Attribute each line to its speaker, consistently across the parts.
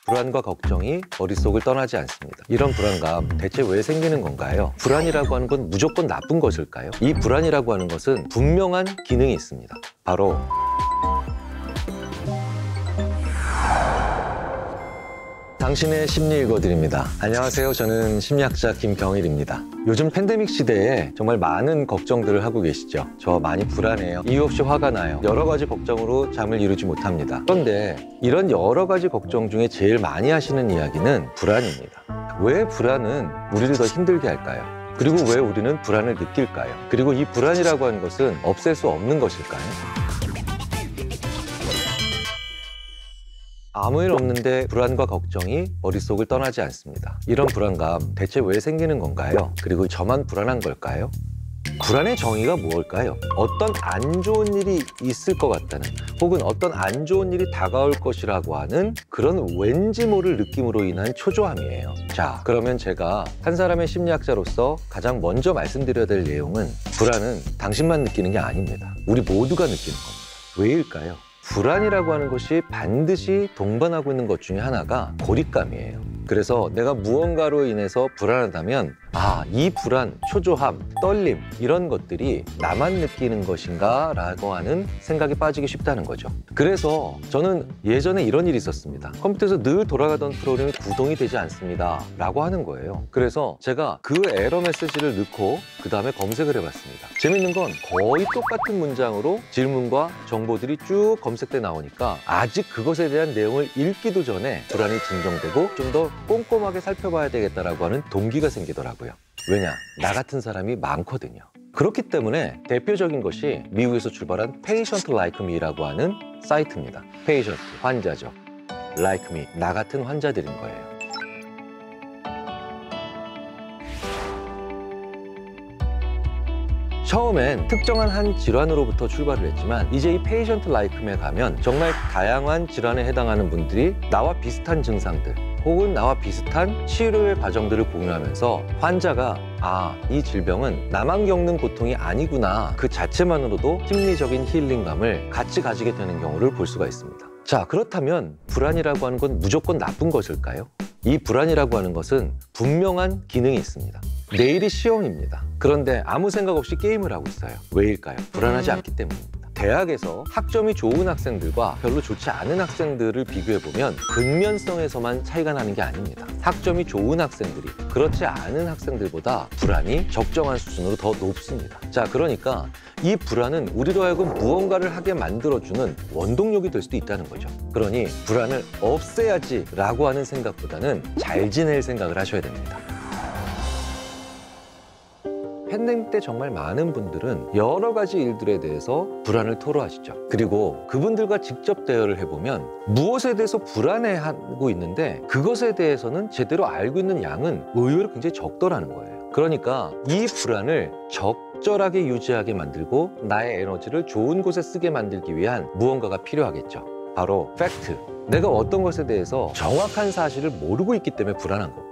Speaker 1: 불안과 걱정이 머릿속을 떠나지 않습니다. 이런 불안감 대체 왜 생기는 건가요? 불안이라고 하는 건 무조건 나쁜 것일까요? 이 불안이라고 하는 것은 분명한 기능이 있습니다. 바로 당신의 심리 읽어드립니다. 안녕하세요. 저는 심리학자 김경일입니다. 요즘 팬데믹 시대에 정말 많은 걱정들을 하고 계시죠. 저 많이 불안해요. 이유 없이 화가 나요. 여러 가지 걱정으로 잠을 이루지 못합니다. 그런데 이런 여러 가지 걱정 중에 제일 많이 하시는 이야기는 불안입니다. 왜 불안은 우리를 더 힘들게 할까요? 그리고 왜 우리는 불안을 느낄까요? 그리고 이 불안이라고 하는 것은 없앨 수 없는 것일까요? 아무 일 없는데 불안과 걱정이 머릿속을 떠나지 않습니다. 이런 불안감 대체 왜 생기는 건가요? 그리고 저만 불안한 걸까요? 불안의 정의가 무엇일까요? 어떤 안 좋은 일이 있을 것 같다는, 혹은 어떤 안 좋은 일이 다가올 것이라고 하는 그런 왠지 모를 느낌으로 인한 초조함이에요. 자, 그러면 제가 한 사람의 심리학자로서 가장 먼저 말씀드려야 될 내용은, 불안은 당신만 느끼는 게 아닙니다. 우리 모두가 느끼는 겁니다. 왜일까요? 불안이라고 하는 것이 반드시 동반하고 있는 것 중에 하나가 고립감이에요. 그래서 내가 무언가로 인해서 불안하다면 이 불안, 초조함, 떨림 이런 것들이 나만 느끼는 것인가 라고 하는 생각에 빠지기 쉽다는 거죠. 그래서 저는 예전에 이런 일이 있었습니다. 컴퓨터에서 늘 돌아가던 프로그램이 구동이 되지 않습니다 라고 하는 거예요. 그래서 제가 그 에러 메시지를 넣고 그 다음에 검색을 해봤습니다. 재밌는 건 거의 똑같은 문장으로 질문과 정보들이 쭉 검색돼 나오니까 아직 그것에 대한 내용을 읽기도 전에 불안이 진정되고 좀 더 꼼꼼하게 살펴봐야 되겠다라고 하는 동기가 생기더라고요. 왜냐? 나 같은 사람이 많거든요. 그렇기 때문에 대표적인 것이 미국에서 출발한 Patient Like Me라고 하는 사이트입니다. Patient, 환자죠. Like Me, 나 같은 환자들인 거예요. 처음엔 특정한 한 질환으로부터 출발을 했지만 이제 이 Patient Like Me에 가면 정말 다양한 질환에 해당하는 분들이 나와 비슷한 증상들 혹은 나와 비슷한 치료의 과정들을 공유하면서 환자가 이 질병은 나만 겪는 고통이 아니구나, 그 자체만으로도 심리적인 힐링감을 같이 가지게 되는 경우를 볼 수가 있습니다. 자, 그렇다면 불안이라고 하는 건 무조건 나쁜 것일까요? 이 불안이라고 하는 것은 분명한 기능이 있습니다. 내일이 시험입니다. 그런데 아무 생각 없이 게임을 하고 있어요. 왜일까요? 불안하지 않기 때문입니다. 대학에서 학점이 좋은 학생들과 별로 좋지 않은 학생들을 비교해보면 근면성에서만 차이가 나는 게 아닙니다. 학점이 좋은 학생들이 그렇지 않은 학생들보다 불안이 적정한 수준으로 더 높습니다. 자, 그러니까 이 불안은 우리로 하여금 무언가를 하게 만들어주는 원동력이 될 수도 있다는 거죠. 그러니 불안을 없애야지 라고 하는 생각보다는 잘 지낼 생각을 하셔야 됩니다. 팬데믹 때 정말 많은 분들은 여러 가지 일들에 대해서 불안을 토로하시죠. 그리고 그분들과 직접 대화를 해보면 무엇에 대해서 불안해하고 있는데 그것에 대해서는 제대로 알고 있는 양은 의외로 굉장히 적더라는 거예요. 그러니까 이 불안을 적절하게 유지하게 만들고 나의 에너지를 좋은 곳에 쓰게 만들기 위한 무언가가 필요하겠죠. 바로 팩트. 내가 어떤 것에 대해서 정확한 사실을 모르고 있기 때문에 불안한 겁니다.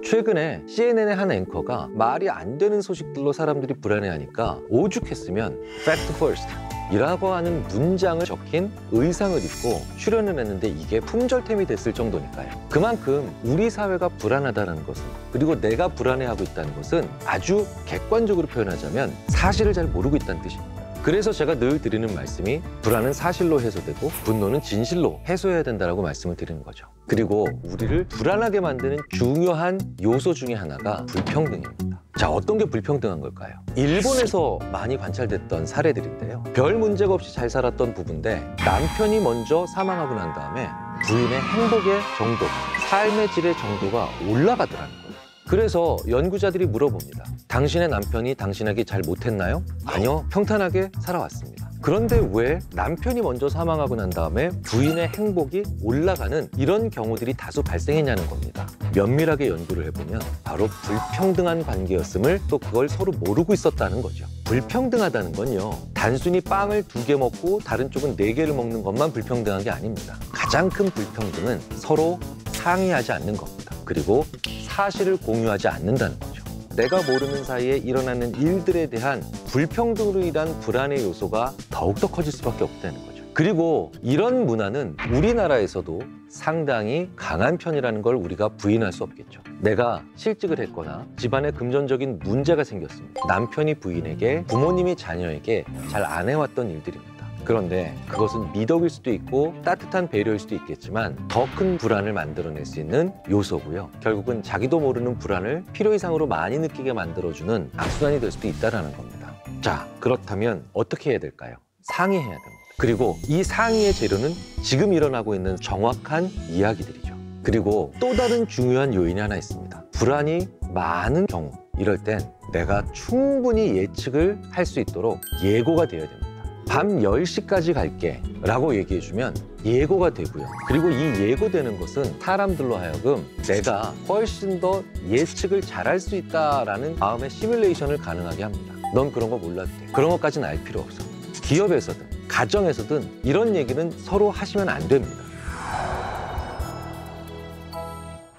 Speaker 1: 최근에 CNN의 한 앵커가 말이 안 되는 소식들로 사람들이 불안해하니까 오죽했으면 Fact First 이라고 하는 문장을 적힌 의상을 입고 출연을 했는데 이게 품절템이 됐을 정도니까요. 그만큼 우리 사회가 불안하다는 것은, 그리고 내가 불안해하고 있다는 것은 아주 객관적으로 표현하자면 사실을 잘 모르고 있다는 뜻입니다. 그래서 제가 늘 드리는 말씀이 불안은 사실로 해소되고 분노는 진실로 해소해야 된다고 말씀을 드리는 거죠. 그리고 우리를 불안하게 만드는 중요한 요소 중에 하나가 불평등입니다. 자, 어떤 게 불평등한 걸까요? 일본에서 많이 관찰됐던 사례들인데요. 별 문제가 없이 잘 살았던 부부인데 남편이 먼저 사망하고 난 다음에 부인의 행복의 정도, 삶의 질의 정도가 올라가더라는 거예요. 그래서 연구자들이 물어봅니다. 당신의 남편이 당신에게 잘 못했나요? 아니요, 평탄하게 살아왔습니다. 그런데 왜 남편이 먼저 사망하고 난 다음에 부인의 행복이 올라가는 이런 경우들이 다소 발생했냐는 겁니다. 면밀하게 연구를 해보면 바로 불평등한 관계였음을, 또 그걸 서로 모르고 있었다는 거죠. 불평등하다는 건요, 단순히 빵을 2개 먹고 다른 쪽은 4개를 먹는 것만 불평등한 게 아닙니다. 가장 큰 불평등은 서로 상의하지 않는 겁니다. 그리고 사실을 공유하지 않는다는 거죠. 내가 모르는 사이에 일어나는 일들에 대한 불평등으로 인한 불안의 요소가 더욱더 커질 수밖에 없다는 거죠. 그리고 이런 문화는 우리나라에서도 상당히 강한 편이라는 걸 우리가 부인할 수 없겠죠. 내가 실직을 했거나 집안에 금전적인 문제가 생겼습니다. 남편이 부인에게, 부모님이 자녀에게 잘 안 해왔던 일들입니다. 그런데 그것은 미덕일 수도 있고 따뜻한 배려일 수도 있겠지만 더 큰 불안을 만들어낼 수 있는 요소고요. 결국은 자기도 모르는 불안을 필요 이상으로 많이 느끼게 만들어주는 악순환이 될 수도 있다는 겁니다. 자, 그렇다면 어떻게 해야 될까요? 상의해야 됩니다. 그리고 이 상의의 재료는 지금 일어나고 있는 정확한 이야기들이죠. 그리고 또 다른 중요한 요인이 하나 있습니다. 불안이 많은 경우, 이럴 땐 내가 충분히 예측을 할 수 있도록 예고가 되어야 됩니다. 밤 10시까지 갈게 라고 얘기해주면 예고가 되고요. 그리고 이 예고되는 것은 사람들로 하여금 내가 훨씬 더 예측을 잘할 수 있다라는 마음의 시뮬레이션을 가능하게 합니다. 넌 그런 거 몰라도 돼. 그런 것까지는 알 필요 없어. 기업에서든 가정에서든 이런 얘기는 서로 하시면 안 됩니다.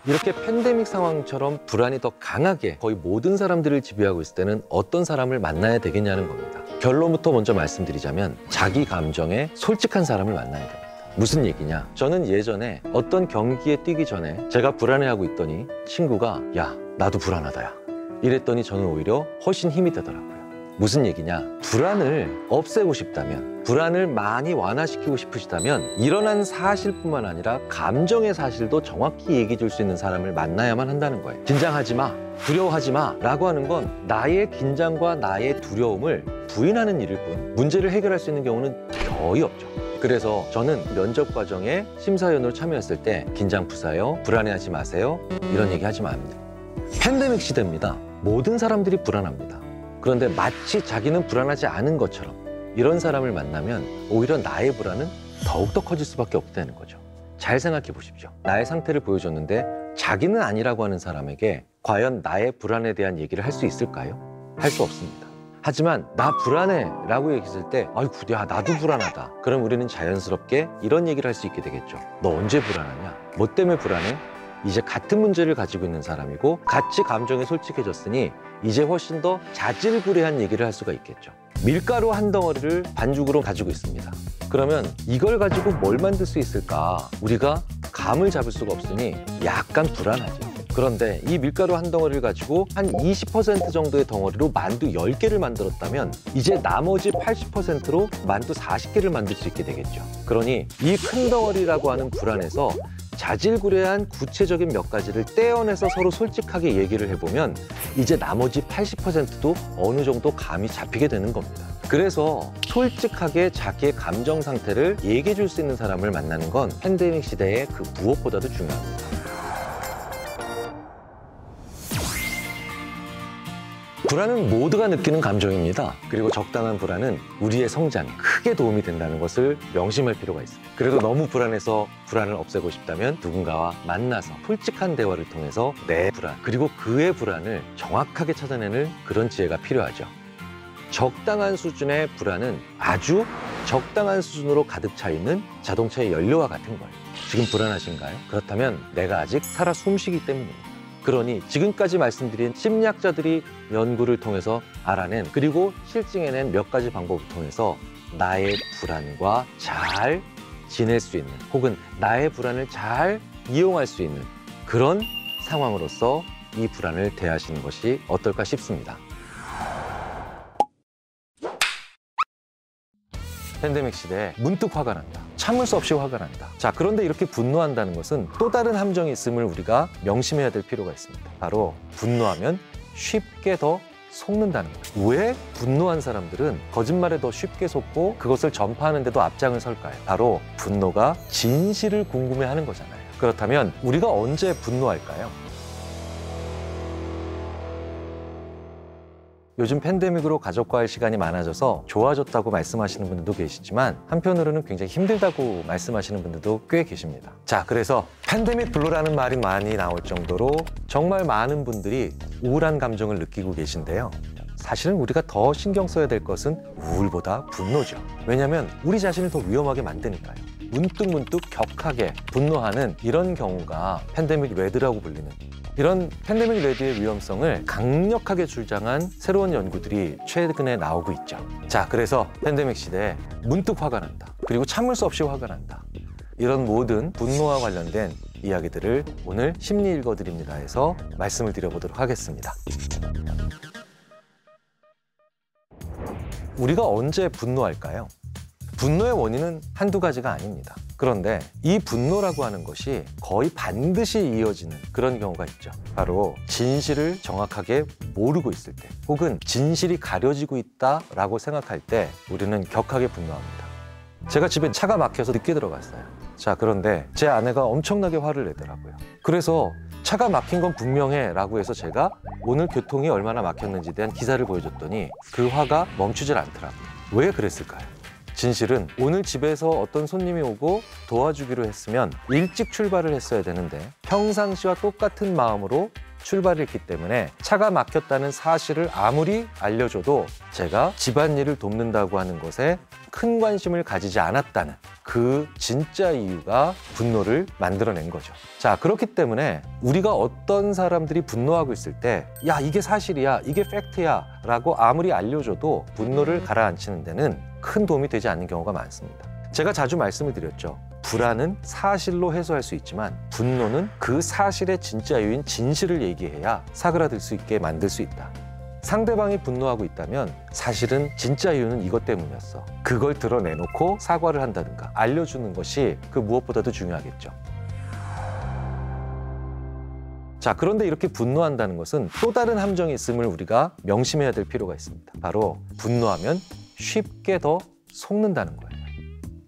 Speaker 1: 이렇게 팬데믹 상황처럼 불안이 더 강하게 거의 모든 사람들을 지배하고 있을 때는 어떤 사람을 만나야 되겠냐는 겁니다. 결론부터 먼저 말씀드리자면 자기 감정에 솔직한 사람을 만나야 됩니다. 무슨 얘기냐? 저는 예전에 어떤 경기에 뛰기 전에 제가 불안해하고 있더니 친구가 야, 나도 불안하다 야. 이랬더니 저는 오히려 훨씬 힘이 되더라고요. 무슨 얘기냐? 불안을 없애고 싶다면, 불안을 많이 완화시키고 싶으시다면 일어난 사실뿐만 아니라 감정의 사실도 정확히 얘기해 줄 수 있는 사람을 만나야만 한다는 거예요. 긴장하지 마, 두려워하지 마 라고 하는 건 나의 긴장과 나의 두려움을 부인하는 일일 뿐 문제를 해결할 수 있는 경우는 거의 없죠. 그래서 저는 면접 과정에 심사위원으로 참여했을 때 긴장 푸세요, 불안해하지 마세요 이런 얘기 하지 맙니다. 팬데믹 시대입니다. 모든 사람들이 불안합니다. 그런데 마치 자기는 불안하지 않은 것처럼 이런 사람을 만나면 오히려 나의 불안은 더욱더 커질 수밖에 없다는 거죠. 잘 생각해 보십시오. 나의 상태를 보여줬는데 자기는 아니라고 하는 사람에게 과연 나의 불안에 대한 얘기를 할 수 있을까요? 할 수 없습니다. 하지만 나 불안해 라고 얘기했을 때 아이고 야 나도 불안하다. 그럼 우리는 자연스럽게 이런 얘기를 할 수 있게 되겠죠. 너 언제 불안하냐? 뭐 때문에 불안해? 이제 같은 문제를 가지고 있는 사람이고 같이 감정에 솔직해졌으니 이제 훨씬 더 자질구레한 얘기를 할 수가 있겠죠. 밀가루 한 덩어리를 반죽으로 가지고 있습니다. 그러면 이걸 가지고 뭘 만들 수 있을까? 우리가 감을 잡을 수가 없으니 약간 불안하죠. 그런데 이 밀가루 한 덩어리를 가지고 한 20% 정도의 덩어리로 만두 10개를 만들었다면 이제 나머지 80%로 만두 40개를 만들 수 있게 되겠죠. 그러니 이 큰 덩어리라고 하는 불안에서 자질구레한 구체적인 몇 가지를 떼어내서 서로 솔직하게 얘기를 해보면 이제 나머지 80%도 어느 정도 감이 잡히게 되는 겁니다. 그래서 솔직하게 자기의 감정 상태를 얘기해 줄 수 있는 사람을 만나는 건 팬데믹 시대에 그 무엇보다도 중요합니다. 불안은 모두가 느끼는 감정입니다. 그리고 적당한 불안은 우리의 성장에 크게 도움이 된다는 것을 명심할 필요가 있습니다. 그래도 너무 불안해서 불안을 없애고 싶다면 누군가와 만나서 솔직한 대화를 통해서 내 불안 그리고 그의 불안을 정확하게 찾아내는 그런 지혜가 필요하죠. 적당한 수준의 불안은 아주 적당한 수준으로 가득 차 있는 자동차의 연료와 같은 거예요. 지금 불안하신가요? 그렇다면 내가 아직 살아 숨쉬기 때문입니다. 그러니 지금까지 말씀드린 심리학자들이 연구를 통해서 알아낸 그리고 실증해낸 몇 가지 방법을 통해서 나의 불안과 잘 지낼 수 있는 혹은 나의 불안을 잘 이용할 수 있는 그런 상황으로서 이 불안을 대하시는 것이 어떨까 싶습니다. 팬데믹 시대에 문득 화가 난다. 참을 수 없이 화가 난다. 자, 그런데 이렇게 분노한다는 것은 또 다른 함정이 있음을 우리가 명심해야 될 필요가 있습니다. 바로 분노하면 쉽게 더 속는다는 거예요. 왜 분노한 사람들은 거짓말에 더 쉽게 속고 그것을 전파하는 데도 앞장을 설까요? 바로 분노가 진실을 궁금해하는 거잖아요. 그렇다면 우리가 언제 분노할까요? 요즘 팬데믹으로 가족과의 시간이 많아져서 좋아졌다고 말씀하시는 분들도 계시지만 한편으로는 굉장히 힘들다고 말씀하시는 분들도 꽤 계십니다. 자, 그래서 팬데믹 블루라는 말이 많이 나올 정도로 정말 많은 분들이 우울한 감정을 느끼고 계신데요. 사실은 우리가 더 신경 써야 될 것은 우울보다 분노죠. 왜냐하면 우리 자신을 더 위험하게 만드니까요. 문득문득 격하게 분노하는 이런 경우가 팬데믹 레드라고 불리는 이런 팬데믹 레드의 위험성을 강력하게 주장한 새로운 연구들이 최근에 나오고 있죠. 자, 그래서 팬데믹 시대에 문득 화가 난다. 그리고 참을 수 없이 화가 난다. 이런 모든 분노와 관련된 이야기들을 오늘 심리 읽어드립니다에서 말씀을 드려보도록 하겠습니다. 우리가 언제 분노할까요? 분노의 원인은 한두 가지가 아닙니다. 그런데 이 분노라고 하는 것이 거의 반드시 이어지는 그런 경우가 있죠. 바로 진실을 정확하게 모르고 있을 때, 혹은 진실이 가려지고 있다라고 생각할 때 우리는 격하게 분노합니다. 제가 집에 차가 막혀서 늦게 들어갔어요. 자, 그런데 제 아내가 엄청나게 화를 내더라고요. 그래서 차가 막힌 건 분명해 라고 해서 제가 오늘 교통이 얼마나 막혔는지에 대한 기사를 보여줬더니 그 화가 멈추질 않더라고요. 왜 그랬을까요? 진실은 오늘 집에서 어떤 손님이 오고 도와주기로 했으면 일찍 출발을 했어야 되는데 평상시와 똑같은 마음으로 출발했기 때문에 차가 막혔다는 사실을 아무리 알려줘도 제가 집안일을 돕는다고 하는 것에 큰 관심을 가지지 않았다는 그 진짜 이유가 분노를 만들어낸 거죠. 자, 그렇기 때문에 우리가 어떤 사람들이 분노하고 있을 때 야, 이게 사실이야, 이게 팩트야 라고 아무리 알려줘도 분노를 가라앉히는 데는 큰 도움이 되지 않는 경우가 많습니다. 제가 자주 말씀을 드렸죠. 불안은 사실로 해소할 수 있지만 분노는 그 사실의 진짜 이유인 진실을 얘기해야 사그라들 수 있게 만들 수 있다. 상대방이 분노하고 있다면 사실은 진짜 이유는 이것 때문이었어. 그걸 드러내놓고 사과를 한다든가 알려주는 것이 그 무엇보다도 중요하겠죠. 자, 그런데 이렇게 분노한다는 것은 또 다른 함정이 있음을 우리가 명심해야 될 필요가 있습니다. 바로 분노하면 쉽게 더 속는다는 거예요.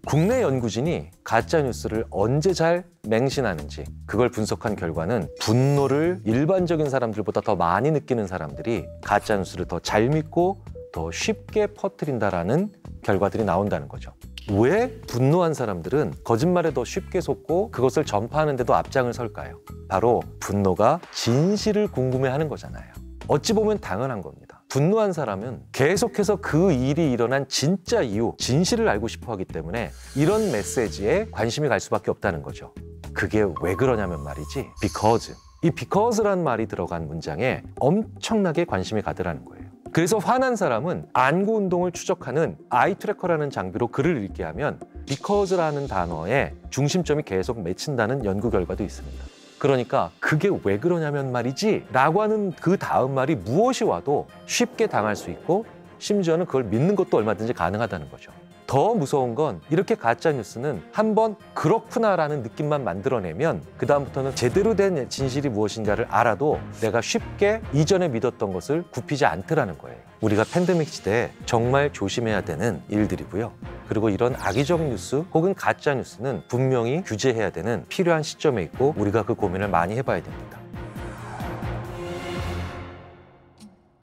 Speaker 1: 국내 연구진이 가짜뉴스를 언제 잘 맹신하는지 그걸 분석한 결과는 분노를 일반적인 사람들보다 더 많이 느끼는 사람들이 가짜뉴스를 더 잘 믿고 더 쉽게 퍼뜨린다라는 결과들이 나온다는 거죠. 왜 분노한 사람들은 거짓말에 더 쉽게 속고 그것을 전파하는 데도 앞장을 설까요? 바로 분노가 진실을 궁금해하는 거잖아요. 어찌 보면 당연한 겁니다. 분노한 사람은 계속해서 그 일이 일어난 진짜 이유, 진실을 알고 싶어 하기 때문에 이런 메시지에 관심이 갈 수밖에 없다는 거죠. 그게 왜 그러냐면 말이지, because. 이 because란 말이 들어간 문장에 엄청나게 관심이 가더라는 거예요. 그래서 화난 사람은 안구 운동을 추적하는 아이 트래커라는 장비로 글을 읽게 하면 because라는 단어에 중심점이 계속 맺힌다는 연구 결과도 있습니다. 그러니까 그게 왜 그러냐면 말이지 라고 하는 그 다음 말이 무엇이 와도 쉽게 당할 수 있고 심지어는 그걸 믿는 것도 얼마든지 가능하다는 거죠. 더 무서운 건 이렇게 가짜뉴스는 한번 그렇구나라는 느낌만 만들어내면 그 다음부터는 제대로 된 진실이 무엇인가를 알아도 내가 쉽게 이전에 믿었던 것을 굽히지 않더라는 거예요. 우리가 팬데믹 시대에 정말 조심해야 되는 일들이고요. 그리고 이런 악의적 뉴스 혹은 가짜뉴스는 분명히 규제해야 되는 필요한 시점에 있고 우리가 그 고민을 많이 해봐야 됩니다.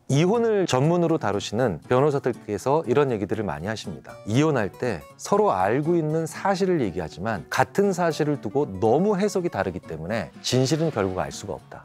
Speaker 1: 이혼을 전문으로 다루시는 변호사들께서 이런 얘기들을 많이 하십니다. 이혼할 때 서로 알고 있는 사실을 얘기하지만 같은 사실을 두고 너무 해석이 다르기 때문에 진실은 결국 알 수가 없다.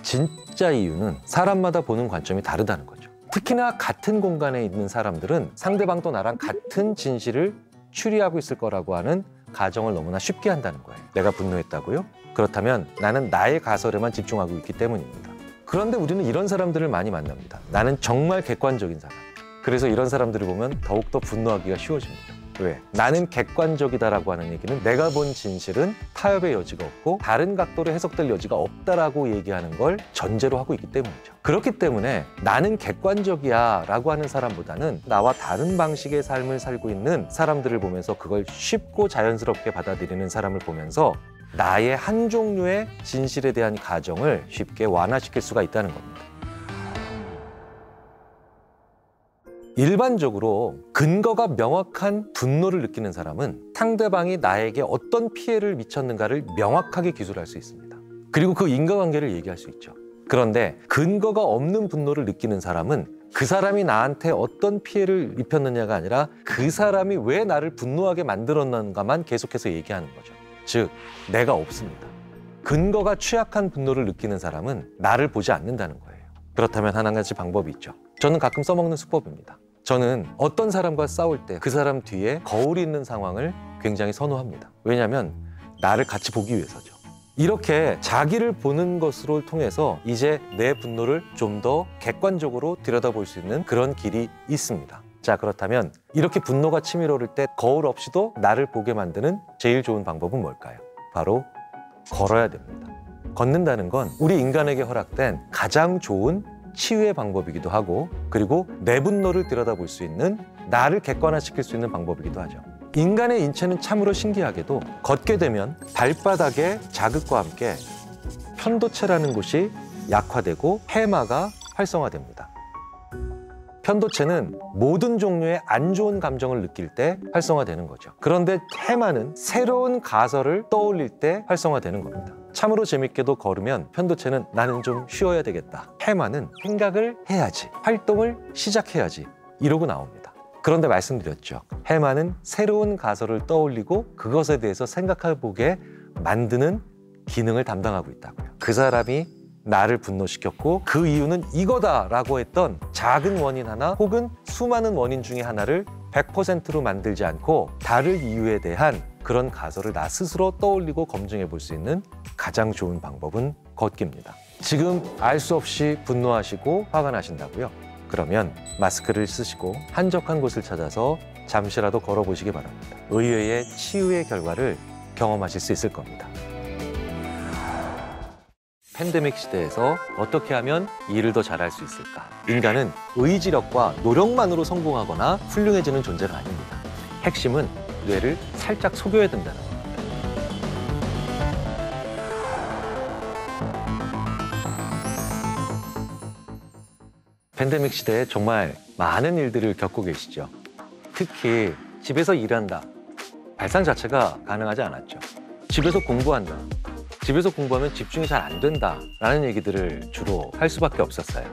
Speaker 1: 진짜 이유는 사람마다 보는 관점이 다르다는 거죠. 특히나 같은 공간에 있는 사람들은 상대방도 나랑 같은 진실을 추리하고 있을 거라고 하는 가정을 너무나 쉽게 한다는 거예요. 내가 분노했다고요? 그렇다면 나는 나의 가설에만 집중하고 있기 때문입니다. 그런데 우리는 이런 사람들을 많이 만납니다. 나는 정말 객관적인 사람. 그래서 이런 사람들을 보면 더욱더 분노하기가 쉬워집니다. 왜? 나는 객관적이다라고 하는 얘기는 내가 본 진실은 타협의 여지가 없고 다른 각도로 해석될 여지가 없다라고 얘기하는 걸 전제로 하고 있기 때문이죠. 그렇기 때문에 나는 객관적이야 라고 하는 사람보다는 나와 다른 방식의 삶을 살고 있는 사람들을 보면서 그걸 쉽고 자연스럽게 받아들이는 사람을 보면서 나의 한 종류의 진실에 대한 가정을 쉽게 완화시킬 수가 있다는 겁니다. 일반적으로 근거가 명확한 분노를 느끼는 사람은 상대방이 나에게 어떤 피해를 미쳤는가를 명확하게 기술할 수 있습니다. 그리고 그 인과관계를 얘기할 수 있죠. 그런데 근거가 없는 분노를 느끼는 사람은 그 사람이 나한테 어떤 피해를 입혔느냐가 아니라 그 사람이 왜 나를 분노하게 만들었는가만 계속해서 얘기하는 거죠. 즉, 내가 없습니다. 근거가 취약한 분노를 느끼는 사람은 나를 보지 않는다는 거예요. 그렇다면 한 가지 방법이 있죠. 저는 가끔 써먹는 수법입니다. 저는 어떤 사람과 싸울 때 그 사람 뒤에 거울이 있는 상황을 굉장히 선호합니다. 왜냐하면 나를 같이 보기 위해서죠. 이렇게 자기를 보는 것으로 통해서 이제 내 분노를 좀 더 객관적으로 들여다볼 수 있는 그런 길이 있습니다. 자, 그렇다면 이렇게 분노가 치밀어 오를 때 거울 없이도 나를 보게 만드는 제일 좋은 방법은 뭘까요? 바로 걸어야 됩니다. 걷는다는 건 우리 인간에게 허락된 가장 좋은 치유의 방법이기도 하고, 그리고 내 분노를 들여다볼 수 있는, 나를 객관화시킬 수 있는 방법이기도 하죠. 인간의 인체는 참으로 신기하게도 걷게 되면 발바닥의 자극과 함께 편도체라는 곳이 약화되고 해마가 활성화됩니다. 편도체는 모든 종류의 안 좋은 감정을 느낄 때 활성화되는 거죠. 그런데 해마는 새로운 가설을 떠올릴 때 활성화되는 겁니다. 참으로 재밌게도 걸으면 편도체는 나는 좀 쉬어야 되겠다, 해마는 생각을 해야지, 활동을 시작해야지 이러고 나옵니다. 그런데 말씀드렸죠. 해마는 새로운 가설을 떠올리고 그것에 대해서 생각해보게 만드는 기능을 담당하고 있다고요. 그 사람이 나를 분노시켰고 그 이유는 이거다라고 했던 작은 원인 하나 혹은 수많은 원인 중에 하나를 100%로 만들지 않고 다른 이유에 대한 그런 가설을 나 스스로 떠올리고 검증해 볼 수 있는 가장 좋은 방법은 걷기입니다. 지금 알 수 없이 분노하시고 화가 나신다고요? 그러면 마스크를 쓰시고 한적한 곳을 찾아서 잠시라도 걸어보시기 바랍니다. 의외의 치유의 결과를 경험하실 수 있을 겁니다. 팬데믹 시대에서 어떻게 하면 일을 더 잘할 수 있을까? 인간은 의지력과 노력만으로 성공하거나 훌륭해지는 존재가 아닙니다. 핵심은 뇌를 살짝 속여야 된다는 겁니다. 팬데믹 시대에 정말 많은 일들을 겪고 계시죠. 특히 집에서 일한다. 발상 자체가 가능하지 않았죠. 집에서 공부한다. 집에서 공부하면 집중이 잘 안 된다라는 얘기들을 주로 할 수밖에 없었어요.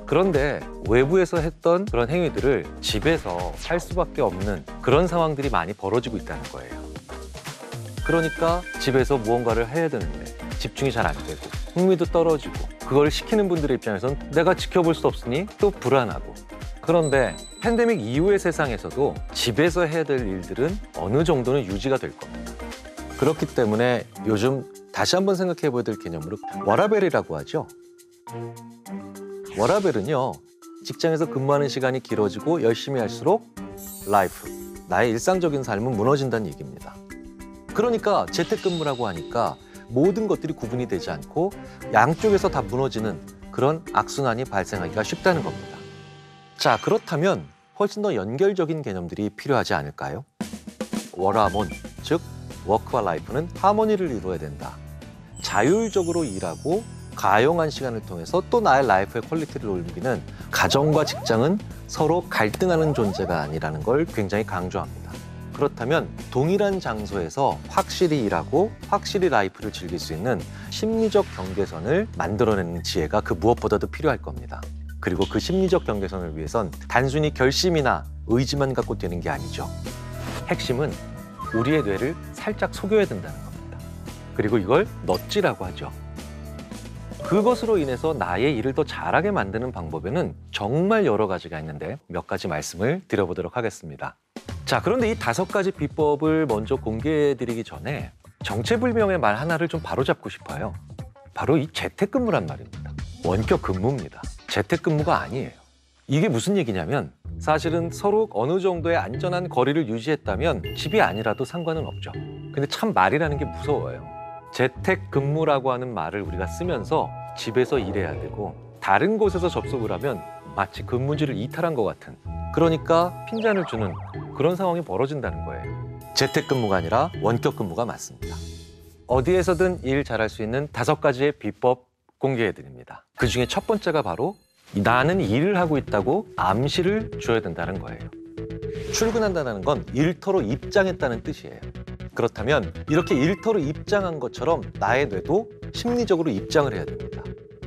Speaker 1: 그런데 외부에서 했던 그런 행위들을 집에서 할 수밖에 없는 그런 상황들이 많이 벌어지고 있다는 거예요. 그러니까 집에서 무언가를 해야 되는데 집중이 잘 안 되고 흥미도 떨어지고, 그걸 시키는 분들의 입장에선 내가 지켜볼 수 없으니 또 불안하고. 그런데 팬데믹 이후의 세상에서도 집에서 해야 될 일들은 어느 정도는 유지가 될 겁니다. 그렇기 때문에 요즘 다시 한번 생각해 봐야 될 개념으로 워라밸이라고 하죠. 워라밸은요, 직장에서 근무하는 시간이 길어지고 열심히 할수록 라이프, 나의 일상적인 삶은 무너진다는 얘기입니다. 그러니까 재택근무라고 하니까 모든 것들이 구분이 되지 않고 양쪽에서 다 무너지는 그런 악순환이 발생하기가 쉽다는 겁니다. 자, 그렇다면 훨씬 더 연결적인 개념들이 필요하지 않을까요? 워라몬, 즉 워크와 라이프는 하모니를 이루어야 된다. 자율적으로 일하고 가용한 시간을 통해서 또 나의 라이프의 퀄리티를 올리기는 가정과 직장은 서로 갈등하는 존재가 아니라는 걸 굉장히 강조합니다. 그렇다면 동일한 장소에서 확실히 일하고 확실히 라이프를 즐길 수 있는 심리적 경계선을 만들어내는 지혜가 그 무엇보다도 필요할 겁니다. 그리고 그 심리적 경계선을 위해선 단순히 결심이나 의지만 갖고 되는 게 아니죠. 핵심은 우리의 뇌를 살짝 속여야 된다는 겁니다. 그리고 이걸 넛지라고 하죠. 그것으로 인해서 나의 일을 더 잘하게 만드는 방법에는 정말 여러 가지가 있는데 몇 가지 말씀을 드려보도록 하겠습니다. 자, 그런데 이 5가지 비법을 먼저 공개해드리기 전에 정체불명의 말 하나를 좀 바로잡고 싶어요. 바로 이 재택근무란 말입니다. 원격 근무입니다. 재택근무가 아니에요. 이게 무슨 얘기냐면 사실은 서로 어느 정도의 안전한 거리를 유지했다면 집이 아니라도 상관은 없죠. 근데 참 말이라는 게 무서워요. 재택근무라고 하는 말을 우리가 쓰면서 집에서 일해야 되고 다른 곳에서 접속을 하면 마치 근무지를 이탈한 것 같은, 그러니까 핀잔을 주는 그런 상황이 벌어진다는 거예요. 재택근무가 아니라 원격근무가 맞습니다. 어디에서든 일 잘할 수 있는 5가지의 비법 공개해드립니다. 그중에 첫 번째가 바로 나는 일을 하고 있다고 암시를 줘야 된다는 거예요. 출근한다는 건 일터로 입장했다는 뜻이에요. 그렇다면 이렇게 일터로 입장한 것처럼 나의 뇌도 심리적으로 입장을 해야 됩니다.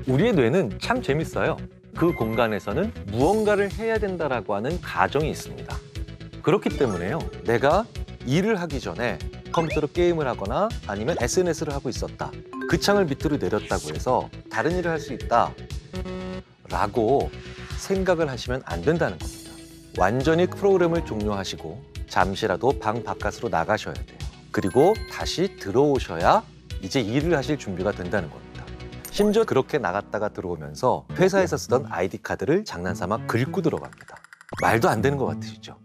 Speaker 1: 우리의 뇌는 참 재밌어요. 그 공간에서는 무언가를 해야 된다라고 하는 가정이 있습니다. 그렇기 때문에요, 내가 일을 하기 전에 컴퓨터로 게임을 하거나 아니면 SNS를 하고 있었다, 그 창을 밑으로 내렸다고 해서 다른 일을 할 수 있다 라고 생각을 하시면 안 된다는 겁니다. 완전히 프로그램을 종료하시고 잠시라도 방 바깥으로 나가셔야 돼요. 그리고 다시 들어오셔야 이제 일을 하실 준비가 된다는 겁니다. 심지어 그렇게 나갔다가 들어오면서 회사에서 쓰던 아이디 카드를 장난삼아 긁고 들어갑니다. 말도 안 되는 것 같으시죠?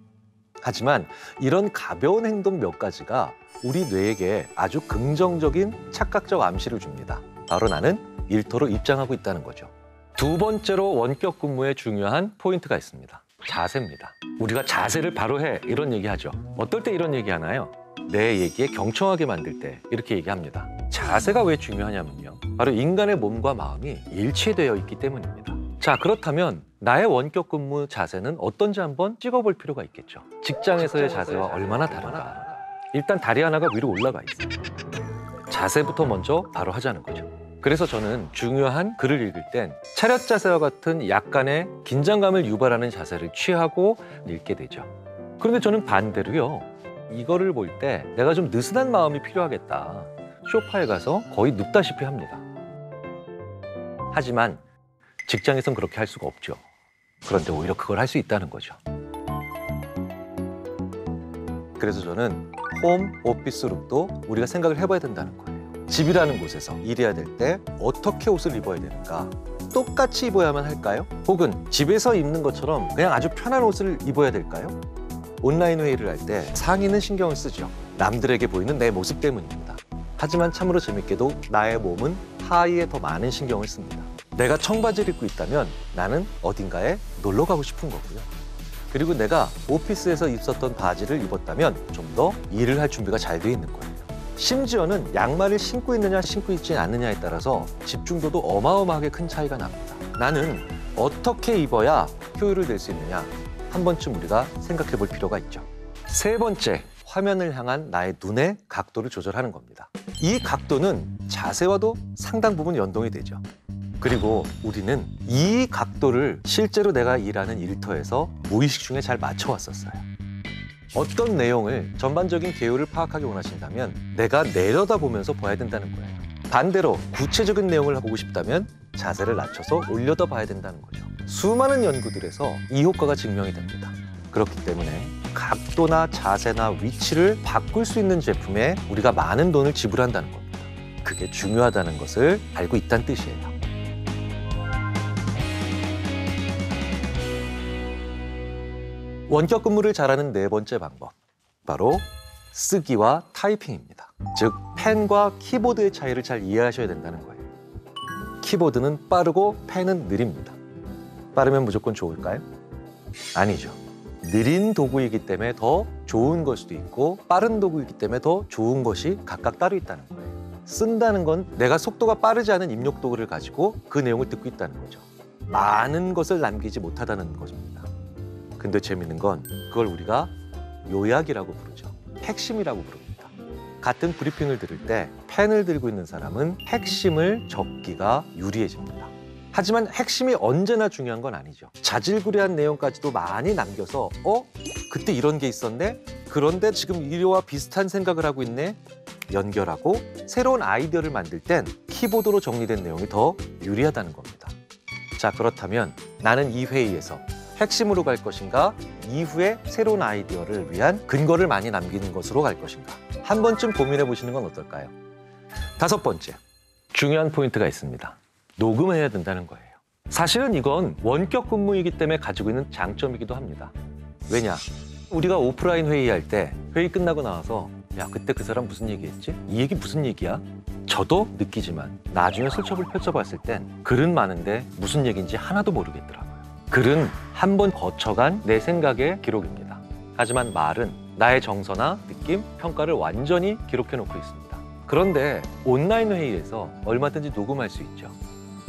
Speaker 1: 하지만 이런 가벼운 행동 몇 가지가 우리 뇌에게 아주 긍정적인 착각적 암시를 줍니다. 바로 나는 일터로 입장하고 있다는 거죠. 두 번째로 원격 근무에 중요한 포인트가 있습니다. 자세입니다. 우리가 자세를 바로 해 이런 얘기하죠. 어떨 때 이런 얘기하나요? 내 얘기에 경청하게 만들 때 이렇게 얘기합니다. 자세가 왜 중요하냐면요. 바로 인간의 몸과 마음이 일치되어 있기 때문입니다. 자, 그렇다면 나의 원격 근무 자세는 어떤지 한번 찍어볼 필요가 있겠죠. 직장에서의 자세와 얼마나 다른가. 일단 다리 하나가 위로 올라가 있어요. 자세부터 먼저 바로 하자는 거죠. 그래서 저는 중요한 글을 읽을 땐 차렷 자세와 같은 약간의 긴장감을 유발하는 자세를 취하고 읽게 되죠. 그런데 저는 반대로요. 이거를 볼 때 내가 좀 느슨한 마음이 필요하겠다. 소파에 가서 거의 눕다시피 합니다. 하지만 직장에선 그렇게 할 수가 없죠. 그런데 오히려 그걸 할 수 있다는 거죠. 그래서 저는 홈 오피스룸도 우리가 생각을 해봐야 된다는 거예요. 집이라는 곳에서 일해야 될 때 어떻게 옷을 입어야 되는가? 똑같이 입어야만 할까요? 혹은 집에서 입는 것처럼 그냥 아주 편한 옷을 입어야 될까요? 온라인 회의를 할 때 상의는 신경을 쓰죠. 남들에게 보이는 내 모습 때문입니다. 하지만 참으로 재밌게도 나의 몸은 하의에 더 많은 신경을 씁니다. 내가 청바지를 입고 있다면 나는 어딘가에 놀러 가고 싶은 거고요. 그리고 내가 오피스에서 입었던 바지를 입었다면 좀 더 일을 할 준비가 잘 돼 있는 거예요. 심지어는 양말을 신고 있느냐 신고 있지 않느냐에 따라서 집중도도 어마어마하게 큰 차이가 납니다. 나는 어떻게 입어야 효율을 낼 수 있느냐 한 번쯤 우리가 생각해 볼 필요가 있죠. 세 번째, 화면을 향한 나의 눈의 각도를 조절하는 겁니다. 이 각도는 자세와도 상당 부분 연동이 되죠. 그리고 우리는 이 각도를 실제로 내가 일하는 일터에서 무의식 중에 잘 맞춰왔었어요. 어떤 내용을 전반적인 개요를 파악하기 원하신다면 내가 내려다보면서 봐야 된다는 거예요. 반대로 구체적인 내용을 보고 싶다면 자세를 낮춰서 올려다 봐야 된다는 거죠. 수많은 연구들에서 이 효과가 증명이 됩니다. 그렇기 때문에 각도나 자세나 위치를 바꿀 수 있는 제품에 우리가 많은 돈을 지불한다는 겁니다. 그게 중요하다는 것을 알고 있다는 뜻이에요. 원격 근무를 잘하는 네 번째 방법, 바로 쓰기와 타이핑입니다. 즉, 펜과 키보드의 차이를 잘 이해하셔야 된다는 거예요. 키보드는 빠르고 펜은 느립니다. 빠르면 무조건 좋을까요? 아니죠. 느린 도구이기 때문에 더 좋은 걸 수도 있고 빠른 도구이기 때문에 더 좋은 것이 각각 따로 있다는 거예요. 쓴다는 건 내가 속도가 빠르지 않은 입력 도구를 가지고 그 내용을 듣고 있다는 거죠. 많은 것을 남기지 못하다는 것입니다. 근데 재밌는 건 그걸 우리가 요약이라고 부르죠. 핵심이라고 부릅니다. 같은 브리핑을 들을 때 펜을 들고 있는 사람은 핵심을 적기가 유리해집니다. 하지만 핵심이 언제나 중요한 건 아니죠. 자질구레한 내용까지도 많이 남겨서 그때 이런 게 있었네? 그런데 지금 이와 비슷한 생각을 하고 있네? 연결하고 새로운 아이디어를 만들 땐 키보드로 정리된 내용이 더 유리하다는 겁니다. 자, 그렇다면 나는 이 회의에서 핵심으로 갈 것인가? 이후에 새로운 아이디어를 위한 근거를 많이 남기는 것으로 갈 것인가? 한 번쯤 고민해 보시는 건 어떨까요? 다섯 번째, 중요한 포인트가 있습니다. 녹음해야 된다는 거예요. 사실은 이건 원격 근무이기 때문에 가지고 있는 장점이기도 합니다. 왜냐? 우리가 오프라인 회의할 때 회의 끝나고 나와서 야, 그때 그 사람 무슨 얘기했지? 이 얘기 무슨 얘기야? 저도 느끼지만 나중에 슬쩍을 펼쳐봤을 땐 글은 많은데 무슨 얘기인지 하나도 모르겠더라고요. 글은 한 번 거쳐간 내 생각의 기록입니다. 하지만 말은 나의 정서나 느낌, 평가를 완전히 기록해 놓고 있습니다. 그런데 온라인 회의에서 얼마든지 녹음할 수 있죠.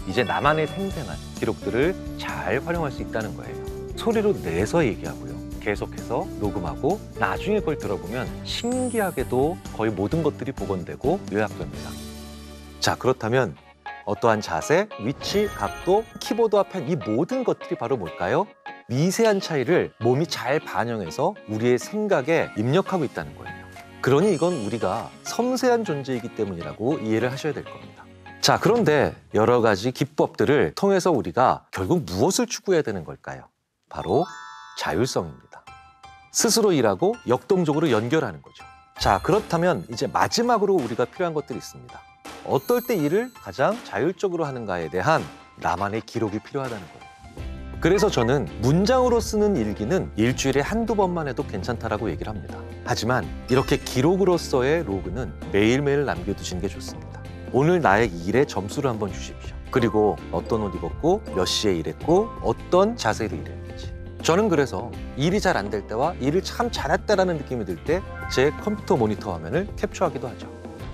Speaker 1: 이제 나만의 생생한 기록들을 잘 활용할 수 있다는 거예요. 소리로 내서 얘기하고요. 계속해서 녹음하고 나중에 그걸 들어보면 신기하게도 거의 모든 것들이 복원되고 요약됩니다. 자, 그렇다면 어떠한 자세, 위치, 각도, 키보드와 펜, 이 모든 것들이 바로 뭘까요? 미세한 차이를 몸이 잘 반영해서 우리의 생각에 입력하고 있다는 거예요. 그러니 이건 우리가 섬세한 존재이기 때문이라고 이해를 하셔야 될 겁니다. 자, 그런데 여러 가지 기법들을 통해서 우리가 결국 무엇을 추구해야 되는 걸까요? 바로 자율성입니다. 스스로 일하고 역동적으로 연결하는 거죠. 자, 그렇다면 이제 마지막으로 우리가 필요한 것들이 있습니다. 어떨 때 일을 가장 자율적으로 하는가에 대한 나만의 기록이 필요하다는 거예요. 그래서 저는 문장으로 쓰는 일기는 일주일에 한두 번만 해도 괜찮다라고 얘기를 합니다. 하지만 이렇게 기록으로서의 로그는 매일매일 남겨두시는 게 좋습니다. 오늘 나의 일에 점수를 한번 주십시오. 그리고 어떤 옷 입었고 몇 시에 일했고 어떤 자세로 일했는지. 저는 그래서 일이 잘 안 될 때와 일을 참 잘했다라는 느낌이 들 때 제 컴퓨터 모니터 화면을 캡처하기도 하죠.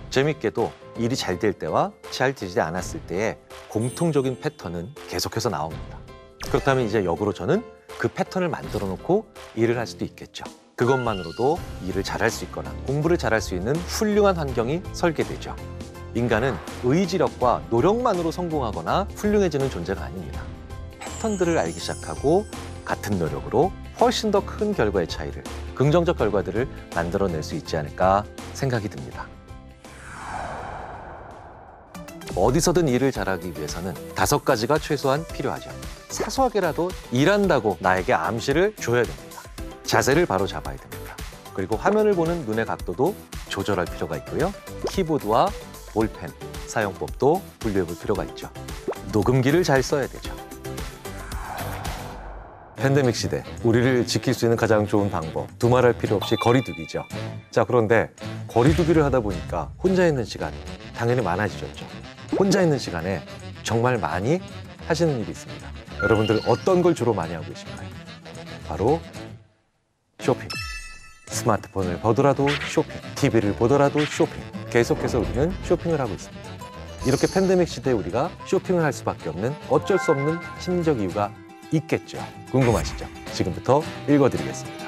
Speaker 1: 재밌게도 일이 잘 될 때와 잘 되지 않았을 때의 공통적인 패턴은 계속해서 나옵니다. 그렇다면 이제 역으로 저는 그 패턴을 만들어 놓고 일을 할 수도 있겠죠. 그것만으로도 일을 잘할 수 있거나 공부를 잘할 수 있는 훌륭한 환경이 설계되죠. 인간은 의지력과 노력만으로 성공하거나 훌륭해지는 존재가 아닙니다. 패턴들을 알기 시작하고 같은 노력으로 훨씬 더 큰 결과의 차이를, 긍정적 결과들을 만들어낼 수 있지 않을까 생각이 듭니다. 어디서든 일을 잘하기 위해서는 5가지가 최소한 필요하죠. 사소하게라도 일한다고 나에게 암시를 줘야 됩니다. 자세를 바로 잡아야 됩니다. 그리고 화면을 보는 눈의 각도도 조절할 필요가 있고요. 키보드와 볼펜 사용법도 분류해 볼 필요가 있죠. 녹음기를 잘 써야 되죠. 팬데믹 시대, 우리를 지킬 수 있는 가장 좋은 방법, 두말할 필요 없이 거리두기죠. 자, 그런데 거리두기를 하다 보니까 혼자 있는 시간이 당연히 많아지셨죠. 혼자 있는 시간에 정말 많이 하시는 일이 있습니다. 여러분들 어떤 걸 주로 많이 하고 계신가요? 바로 쇼핑. 스마트폰을 보더라도 쇼핑, TV를 보더라도 쇼핑. 계속해서 우리는 쇼핑을 하고 있습니다. 이렇게 팬데믹 시대에 우리가 쇼핑을 할 수밖에 없는 어쩔 수 없는 심리적 이유가 있겠죠. 궁금하시죠? 지금부터 읽어드리겠습니다.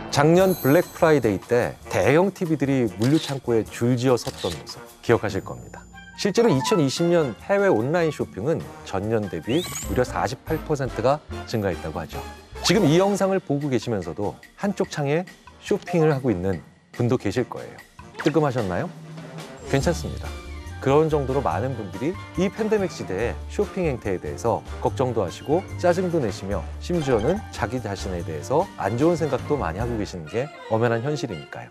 Speaker 1: 작년 블랙 프라이데이 때 대형 TV들이 물류창고에 줄지어 섰던 모습 기억하실 겁니다. 실제로 2020년 해외 온라인 쇼핑은 전년 대비 무려 48%가 증가했다고 하죠. 지금 이 영상을 보고 계시면서도 한쪽 창에 쇼핑을 하고 있는 분도 계실 거예요. 뜨끔하셨나요? 괜찮습니다. 그런 정도로 많은 분들이 이 팬데믹 시대에 쇼핑 행태에 대해서 걱정도 하시고 짜증도 내시며 심지어는 자기 자신에 대해서 안 좋은 생각도 많이 하고 계시는 게 엄연한 현실이니까요.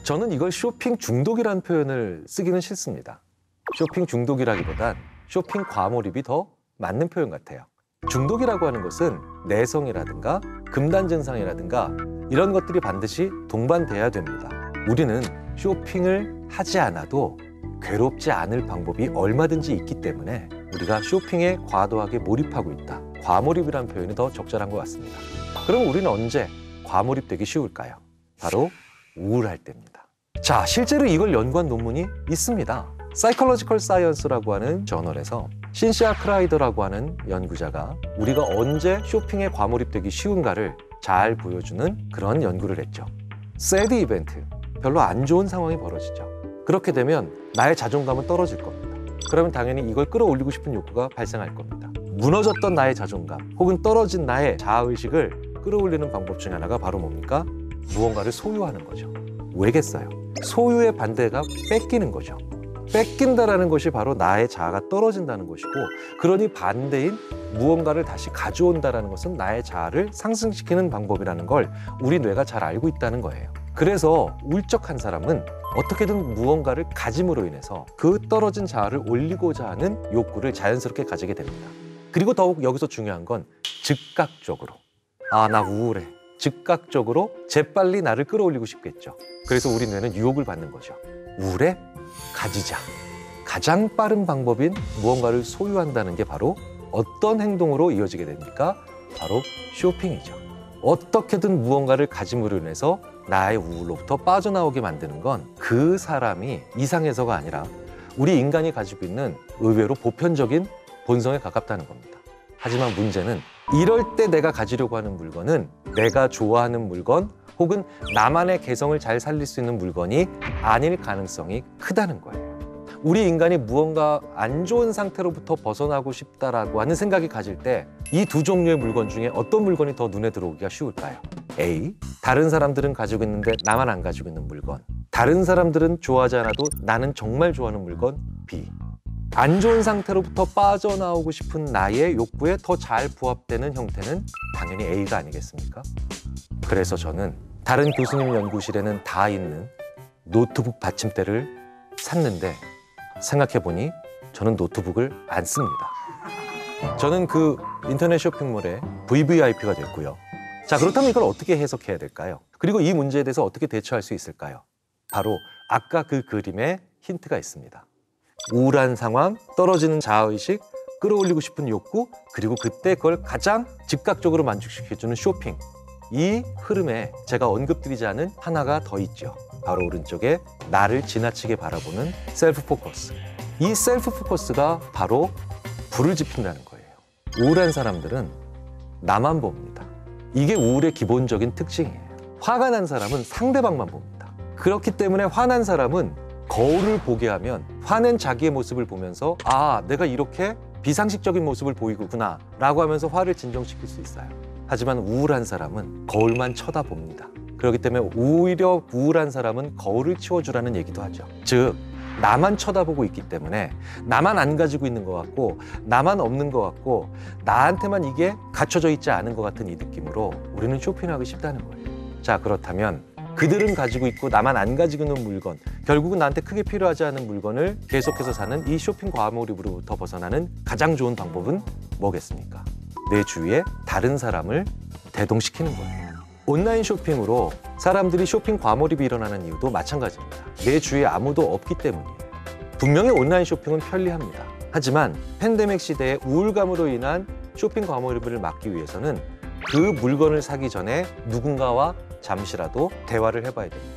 Speaker 1: 저는 이걸 쇼핑 중독이라는 표현을 쓰기는 싫습니다. 쇼핑 중독이라기보단 쇼핑 과몰입이 더 맞는 표현 같아요. 중독이라고 하는 것은 내성이라든가 금단 증상이라든가 이런 것들이 반드시 동반돼야 됩니다. 우리는 쇼핑을 하지 않아도 괴롭지 않을 방법이 얼마든지 있기 때문에 우리가 쇼핑에 과도하게 몰입하고 있다. 과몰입이라는 표현이 더 적절한 것 같습니다. 그럼 우리는 언제 과몰입되기 쉬울까요? 바로 우울할 때입니다. 자, 실제로 이걸 연구한 논문이 있습니다. 사이콜로지컬 사이언스라고 하는 저널에서 신시아 크라이더라고 하는 연구자가 우리가 언제 쇼핑에 과몰입되기 쉬운가를 잘 보여주는 그런 연구를 했죠. 새드 이벤트, 별로 안 좋은 상황이 벌어지죠. 그렇게 되면 나의 자존감은 떨어질 겁니다. 그러면 당연히 이걸 끌어올리고 싶은 욕구가 발생할 겁니다. 무너졌던 나의 자존감 혹은 떨어진 나의 자아의식을 끌어올리는 방법 중에 하나가 바로 뭡니까? 무언가를 소유하는 거죠. 왜겠어요? 소유의 반대가 뺏기는 거죠. 뺏긴다라는 것이 바로 나의 자아가 떨어진다는 것이고, 그러니 반대인 무언가를 다시 가져온다라는 것은 나의 자아를 상승시키는 방법이라는 걸 우리 뇌가 잘 알고 있다는 거예요. 그래서 울적한 사람은 어떻게든 무언가를 가짐으로 인해서 그 떨어진 자아를 올리고자 하는 욕구를 자연스럽게 가지게 됩니다. 그리고 더욱 여기서 중요한 건 즉각적으로, 아, 나 우울해. 즉각적으로 재빨리 나를 끌어올리고 싶겠죠. 그래서 우리 뇌는 유혹을 받는 거죠. 우울해? 가지자. 가장 빠른 방법인 무언가를 소유한다는 게 바로 어떤 행동으로 이어지게 됩니까? 바로 쇼핑이죠. 어떻게든 무언가를 가짐으로 인해서 나의 우울로부터 빠져나오게 만드는 건 그 사람이 이상해서가 아니라 우리 인간이 가지고 있는 의외로 보편적인 본성에 가깝다는 겁니다. 하지만 문제는 이럴 때 내가 가지려고 하는 물건은 내가 좋아하는 물건 혹은 나만의 개성을 잘 살릴 수 있는 물건이 아닐 가능성이 크다는 거예요. 우리 인간이 무언가 안 좋은 상태로부터 벗어나고 싶다라고 하는 생각이 가질 때 이 두 종류의 물건 중에 어떤 물건이 더 눈에 들어오기가 쉬울까요? A. 다른 사람들은 가지고 있는데 나만 안 가지고 있는 물건. 다른 사람들은 좋아하지 않아도 나는 정말 좋아하는 물건. B. 안 좋은 상태로부터 빠져나오고 싶은 나의 욕구에 더 잘 부합되는 형태는 당연히 A가 아니겠습니까? 그래서 저는 다른 교수님 연구실에는 다 있는 노트북 받침대를 샀는데 생각해보니 저는 노트북을 안 씁니다. 저는 그 인터넷 쇼핑몰의 VVIP가 됐고요. 자, 그렇다면 이걸 어떻게 해석해야 될까요? 그리고 이 문제에 대해서 어떻게 대처할 수 있을까요? 바로 아까 그 그림에 힌트가 있습니다. 우울한 상황, 떨어지는 자아의식, 끌어올리고 싶은 욕구, 그리고 그때 그걸 가장 즉각적으로 만족시켜주는 쇼핑. 이 흐름에 제가 언급드리지 않은 하나가 더 있죠. 바로 오른쪽에 나를 지나치게 바라보는 셀프 포커스. 이 셀프 포커스가 바로 불을 지핀다는 거예요. 우울한 사람들은 나만 봅니다. 이게 우울의 기본적인 특징이에요. 화가 난 사람은 상대방만 봅니다. 그렇기 때문에 화난 사람은 거울을 보게 하면 화낸 자기의 모습을 보면서 아, 내가 이렇게 비상식적인 모습을 보이구나 라고 하면서 화를 진정시킬 수 있어요. 하지만 우울한 사람은 거울만 쳐다봅니다. 그렇기 때문에 오히려 우울한 사람은 거울을 치워주라는 얘기도 하죠. 즉, 나만 쳐다보고 있기 때문에 나만 안 가지고 있는 것 같고 나만 없는 것 같고 나한테만 이게 갖춰져 있지 않은 것 같은 이 느낌으로 우리는 쇼핑하기 쉽다는 거예요. 자, 그렇다면 그들은 가지고 있고 나만 안 가지고 있는 물건, 결국은 나한테 크게 필요하지 않은 물건을 계속해서 사는 이 쇼핑 과몰입으로부터 벗어나는 가장 좋은 방법은 뭐겠습니까? 내 주위에 다른 사람을 대동시키는 거예요. 온라인 쇼핑으로 사람들이 쇼핑 과몰입이 일어나는 이유도 마찬가지입니다. 내 주위에 아무도 없기 때문이에요. 분명히 온라인 쇼핑은 편리합니다. 하지만 팬데믹 시대의 우울감으로 인한 쇼핑 과몰입을 막기 위해서는 그 물건을 사기 전에 누군가와 잠시라도 대화를 해봐야 됩니다.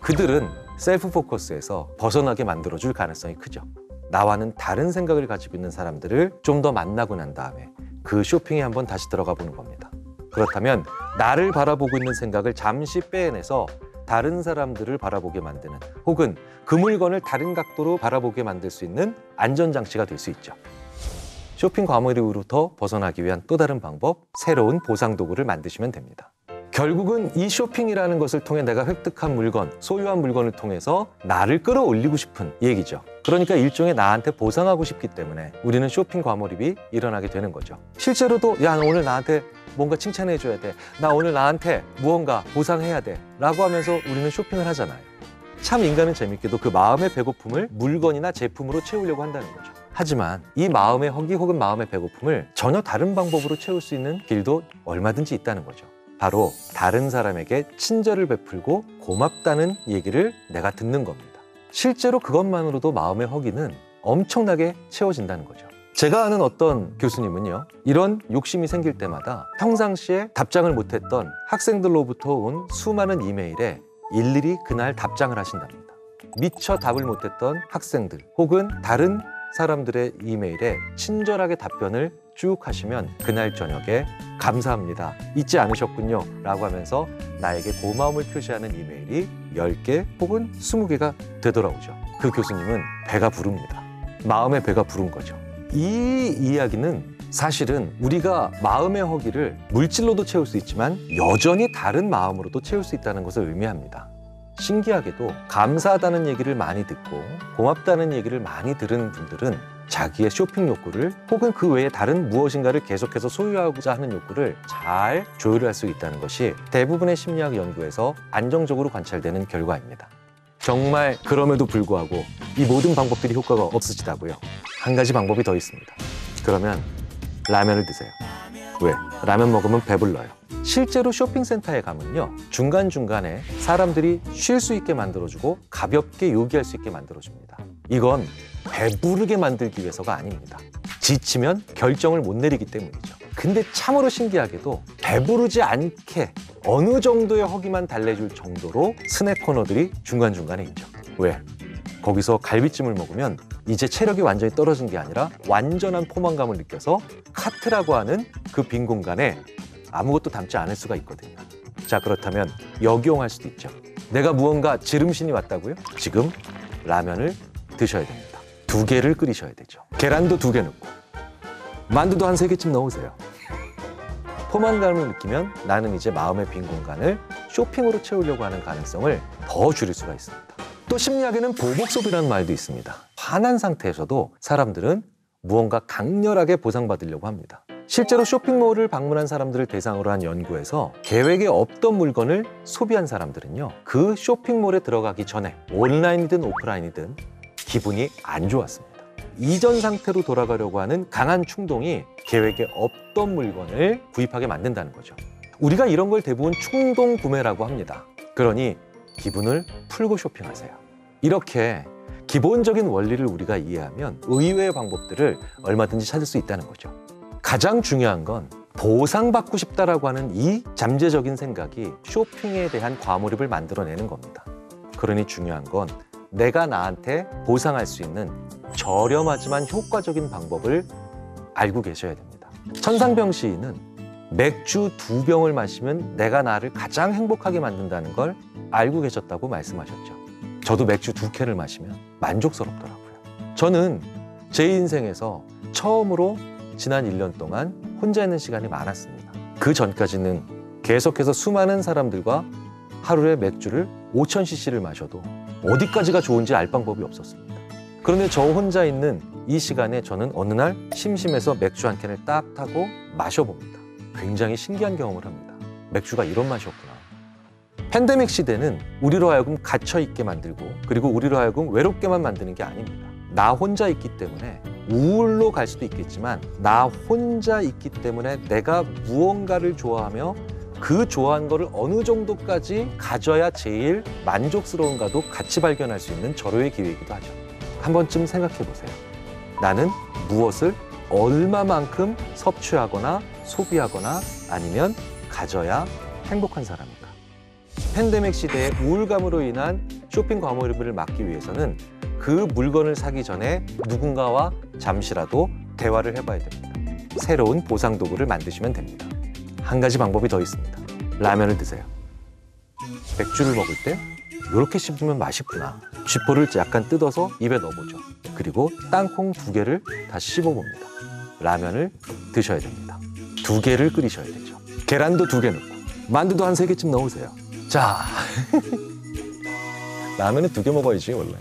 Speaker 1: 그들은 셀프 포커스에서 벗어나게 만들어줄 가능성이 크죠. 나와는 다른 생각을 가지고 있는 사람들을 좀 더 만나고 난 다음에 그 쇼핑에 한번 다시 들어가 보는 겁니다. 그렇다면 나를 바라보고 있는 생각을 잠시 빼내서 다른 사람들을 바라보게 만드는, 혹은 그 물건을 다른 각도로 바라보게 만들 수 있는 안전장치가 될 수 있죠. 쇼핑 과몰입으로부터 벗어나기 위한 또 다른 방법, 새로운 보상 도구를 만드시면 됩니다. 결국은 이 쇼핑이라는 것을 통해 내가 획득한 물건, 소유한 물건을 통해서 나를 끌어올리고 싶은 얘기죠. 그러니까 일종의 나한테 보상하고 싶기 때문에 우리는 쇼핑 과몰입이 일어나게 되는 거죠. 실제로도 야, 너 오늘 나한테 뭔가 칭찬해줘야 돼. 나 오늘 나한테 무언가 보상해야 돼. 라고 하면서 우리는 쇼핑을 하잖아요. 참 인간은 재밌게도 그 마음의 배고픔을 물건이나 제품으로 채우려고 한다는 거죠. 하지만 이 마음의 허기 혹은 마음의 배고픔을 전혀 다른 방법으로 채울 수 있는 길도 얼마든지 있다는 거죠. 바로 다른 사람에게 친절을 베풀고 고맙다는 얘기를 내가 듣는 겁니다. 실제로 그것만으로도 마음의 허기는 엄청나게 채워진다는 거죠. 제가 아는 어떤 교수님은요, 이런 욕심이 생길 때마다 평상시에 답장을 못했던 학생들로부터 온 수많은 이메일에 일일이 그날 답장을 하신답니다. 미처 답을 못했던 학생들 혹은 다른 사람들의 이메일에 친절하게 답변을 쭉 하시면 그날 저녁에 감사합니다, 잊지 않으셨군요 라고 하면서 나에게 고마움을 표시하는 이메일이 10개 혹은 20개가 되돌아오죠. 그 교수님은 배가 부릅니다. 마음의 배가 부른 거죠. 이 이야기는 사실은 우리가 마음의 허기를 물질로도 채울 수 있지만 여전히 다른 마음으로도 채울 수 있다는 것을 의미합니다. 신기하게도 감사하다는 얘기를 많이 듣고 고맙다는 얘기를 많이 들은 분들은 자기의 쇼핑 욕구를 혹은 그 외에 다른 무엇인가를 계속해서 소유하고자 하는 욕구를 잘 조율할 수 있다는 것이 대부분의 심리학 연구에서 안정적으로 관찰되는 결과입니다. 정말 그럼에도 불구하고 이 모든 방법들이 효과가 없으시다고요? 한 가지 방법이 더 있습니다. 그러면 라면을 드세요. 왜? 라면 먹으면 배불러요. 실제로 쇼핑센터에 가면요, 중간중간에 사람들이 쉴 수 있게 만들어주고 가볍게 요기할 수 있게 만들어줍니다. 이건 배부르게 만들기 위해서가 아닙니다. 지치면 결정을 못 내리기 때문이죠. 근데 참으로 신기하게도 배부르지 않게 어느 정도의 허기만 달래줄 정도로 스낵 코너들이 중간중간에 있죠. 왜? 거기서 갈비찜을 먹으면 이제 체력이 완전히 떨어진 게 아니라 완전한 포만감을 느껴서 카트라고 하는 그 빈 공간에 아무것도 담지 않을 수가 있거든요. 자, 그렇다면 역이용할 수도 있죠. 내가 무언가 지름신이 왔다고요? 지금 라면을 드셔야 됩니다. 2개를 끓이셔야 되죠. 계란도 2개 넣고 만두도 한 3개쯤 넣으세요. 포만감을 느끼면 나는 이제 마음의 빈 공간을 쇼핑으로 채우려고 하는 가능성을 더 줄일 수가 있습니다. 또 심리학에는 보복 소비라는 말도 있습니다. 화난 상태에서도 사람들은 무언가 강렬하게 보상받으려고 합니다. 실제로 쇼핑몰을 방문한 사람들을 대상으로 한 연구에서 계획에 없던 물건을 소비한 사람들은요, 그 쇼핑몰에 들어가기 전에 온라인이든 오프라인이든 기분이 안 좋았습니다. 이전 상태로 돌아가려고 하는 강한 충동이 계획에 없던 물건을 구입하게 만든다는 거죠. 우리가 이런 걸 대부분 충동 구매라고 합니다. 그러니 기분을 풀고 쇼핑하세요. 이렇게 기본적인 원리를 우리가 이해하면 의외의 방법들을 얼마든지 찾을 수 있다는 거죠. 가장 중요한 건 보상받고 싶다라고 하는 이 잠재적인 생각이 쇼핑에 대한 과몰입을 만들어내는 겁니다. 그러니 중요한 건 내가 나한테 보상할 수 있는 저렴하지만 효과적인 방법을 알고 계셔야 됩니다. 천상병 시인은 맥주 2병을 마시면 내가 나를 가장 행복하게 만든다는 걸 알고 계셨다고 말씀하셨죠. 저도 맥주 2캔을 마시면 만족스럽더라고요. 저는 제 인생에서 처음으로 지난 1년 동안 혼자 있는 시간이 많았습니다. 그 전까지는 계속해서 수많은 사람들과 하루에 맥주를 5000cc를 마셔도 어디까지가 좋은지 알 방법이 없었습니다. 그런데 저 혼자 있는 이 시간에 저는 어느 날 심심해서 맥주 한 캔을 딱 타고 마셔봅니다. 굉장히 신기한 경험을 합니다. 맥주가 이런 맛이었구나. 팬데믹 시대는 우리로 하여금 갇혀있게 만들고 그리고 우리로 하여금 외롭게만 만드는 게 아닙니다. 나 혼자 있기 때문에 우울로 갈 수도 있겠지만 나 혼자 있기 때문에 내가 무언가를 좋아하며 그 좋아하는 거를 어느 정도까지 가져야 제일 만족스러운가도 같이 발견할 수 있는 절호의 기회이기도 하죠. 한 번쯤 생각해 보세요. 나는 무엇을 얼마만큼 섭취하거나 소비하거나 아니면 가져야 행복한 사람인가? 팬데믹 시대의 우울감으로 인한 쇼핑 과몰입을 막기 위해서는 그 물건을 사기 전에 누군가와 잠시라도 대화를 해봐야 됩니다. 새로운 보상 도구를 만드시면 됩니다. 한 가지 방법이 더 있습니다. 라면을 드세요. 맥주를 먹을 때 이렇게 씹으면 맛있구나. 쥐포를 약간 뜯어서 입에 넣어보죠. 그리고 땅콩 2개를 다시 씹어봅니다. 라면을 드셔야 됩니다. 2개를 끓이셔야 되죠. 계란도 2개 넣고 만두도 한 3개쯤 넣으세요. 자, 라면은 2개 먹어야지 원래.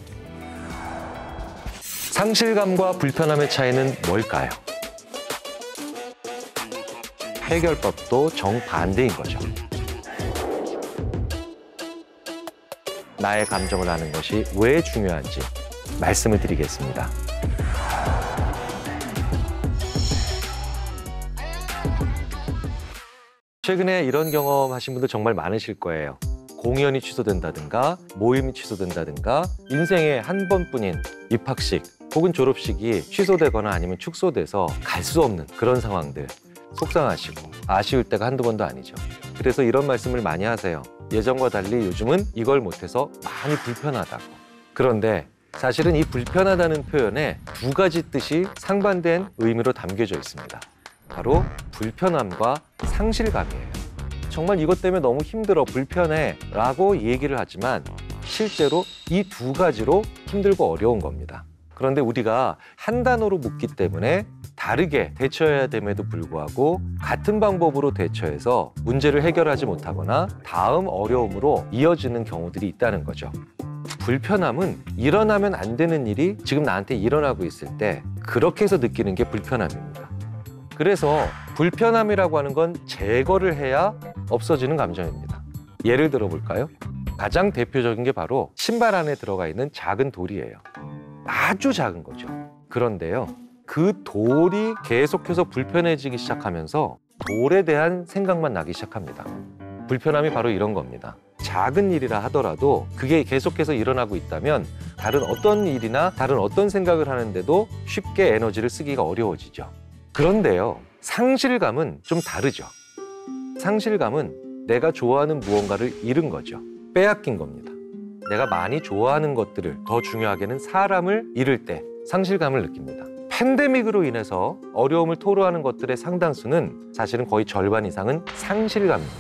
Speaker 1: 상실감과 불편함의 차이는 뭘까요? 해결법도 정반대인 거죠. 나의 감정을 아는 것이 왜 중요한지 말씀을 드리겠습니다. 최근에 이런 경험 하신 분들 정말 많으실 거예요. 공연이 취소된다든가 모임이 취소된다든가 인생에 한 번뿐인 입학식 혹은 졸업식이 취소되거나 아니면 축소돼서 갈 수 없는 그런 상황들 속상하시고 아쉬울 때가 한두 번도 아니죠. 그래서 이런 말씀을 많이 하세요. 예전과 달리 요즘은 이걸 못해서 많이 불편하다고. 그런데 사실은 이 불편하다는 표현에 2가지 뜻이 상반된 의미로 담겨져 있습니다. 바로 불편함과 상실감이에요. 정말 이것 때문에 너무 힘들어, 불편해 라고 얘기를 하지만 실제로 이 2가지로 힘들고 어려운 겁니다. 그런데 우리가 한 단어로 묻기 때문에 다르게 대처해야 됨에도 불구하고 같은 방법으로 대처해서 문제를 해결하지 못하거나 다음 어려움으로 이어지는 경우들이 있다는 거죠. 불편함은 일어나면 안 되는 일이 지금 나한테 일어나고 있을 때 그렇게 해서 느끼는 게 불편함입니다. 그래서 불편함이라고 하는 건 제거를 해야 없어지는 감정입니다. 예를 들어 볼까요? 가장 대표적인 게 바로 신발 안에 들어가 있는 작은 돌이에요. 아주 작은 거죠. 그런데요, 그 돌이 계속해서 불편해지기 시작하면서 돌에 대한 생각만 나기 시작합니다. 불편함이 바로 이런 겁니다. 작은 일이라 하더라도 그게 계속해서 일어나고 있다면 다른 어떤 일이나 다른 어떤 생각을 하는데도 쉽게 에너지를 쓰기가 어려워지죠. 그런데요, 상실감은 좀 다르죠. 상실감은 내가 좋아하는 무언가를 잃은 거죠. 빼앗긴 겁니다. 내가 많이 좋아하는 것들을, 더 중요하게는 사람을 잃을 때 상실감을 느낍니다. 팬데믹으로 인해서 어려움을 토로하는 것들의 상당수는 사실은 거의 절반 이상은 상실감입니다.